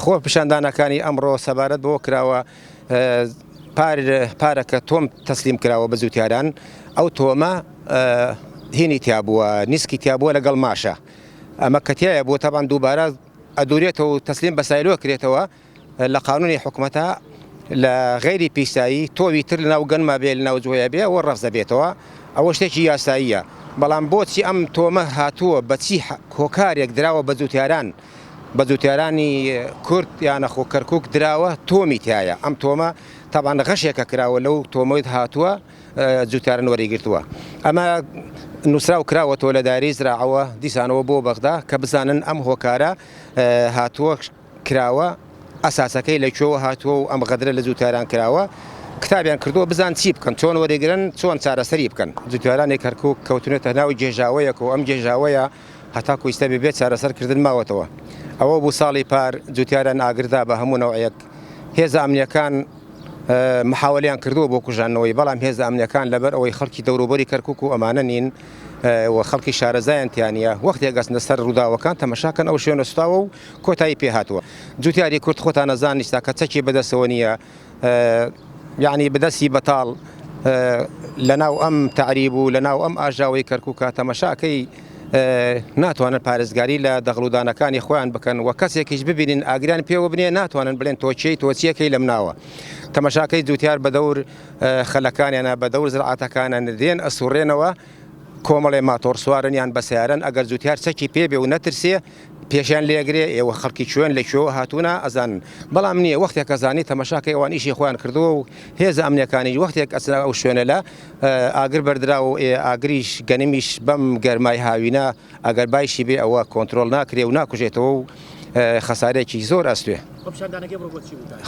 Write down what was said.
خۆ پیشاندانەکانی ئەمڕۆ سەبارەت بۆ کراوە پارەکە تۆم تەسلیم کراوە بە زووتیاران ئەو تۆمە هینی تیا بووە نیسکی تیا بووە لەگەڵ ماشە ئەمە کەتیایە بۆ تاوان دووبارە ئەدورێتەوە و تەسلیم بە سایلۆ کرێتەوە لە قانونی حکوومەتە لە غەیری پیسایی تۆوی تر لەناو گەنما بێ لەناو جوۆیە بێ ئەوە ڕەفزە بێتەوە ئەوە شتێکی یاساییە بەڵام بۆچی ئەم تۆمە هاتووە بەچی هۆکارێک دراوە بە زووتیارانی کورد یانە خۆ کەرکووک دراوە تۆمی تایە ئەم تۆمە تاوان غەشێکە کراوە لەو تۆمەوەیت هاتووە زووتیارن وەرەگرتووە ئەمە نووسراو کراوەتەوە لە داری زراعەوە دیسانەوە بۆ بەغدا کە بزانن ئەم هۆکارە هاتووە کراوە ئەساسەکەی لەکوێوە هاتووە و ئەم غەدرە لە زووتیاران کراوە کتابیان کردووە بزان چی بکەن چۆن وەرەگرن چۆن چارەسەری بکەن زووتیارانی کەرکووک کەوتونێتە ناوی جێژاوەیەک و ئەم جێژاوەیە هەتاکو ئێستا بێت چارەسەرکردن ماوەتەوە ئەوە بوو ساڵی پار زووتیاران ئاگردا بە هەموو نەوعەیەک هێزە ئەمنیەکان محاولیان کردووە بۆ کوژانەوەی بەڵام هێزە ئەمنیەکان لەبەر ئەوەی خەڵکی دەوروبەری کەرکووک و ئەمانە نین و خەڵکی شارەزایانتیانە وەختێک گەستنە سەر ڕووداوەکان تەمەشاکەن ئەو شوێنە سوتاوە و کۆتایی پێهاتووە جووتیاری کورد خۆتان نەزانیستا کە چەکی بەدەستەوە نییە یعنی بەدەستی بەتاڵ لەناو ئەم تعریب و لەناو ئەم ئاژاوی کەرکووکە تەمەشاکەی ناتوانن پارێزگاری لە دەغڵودانەکانی خۆیان بکەن و کەسێکیش ببینین ئاگریان پێوە بنێ ناتوانن بڵێن تۆچیەکەی لەم ناوە تەمەشاکەی جووتیار بە دەور خەلەکانیانە بە دەور زراعەتەکانە دێن ئەسوڕێنەوە کۆمەڵێ ماتۆر سوارن یان بە سیارن ئەگەر جووتیار چەکی پێبێ و نەترسێ پێشیان لێگرێ ئێوە خەڵکی کوێن لەکوێوە هاتوونە ئەزان بەڵام نییە وەختێک ئەزانی تەمەشاکەی ئەوان ئیشی خۆیان کردووە و هێزە ئەمنیەکانی وەختێک ئەچرا ئەو شوێنە لە ئاگر بەردرا و ئاگریش گەنمیش بەم گەرمای هاوینە ئەگەر بایشی بێ ئەوە کۆنتترۆل ناکرێ و ناکوژێتەوە و خەسارێکی زۆر ئەستوێ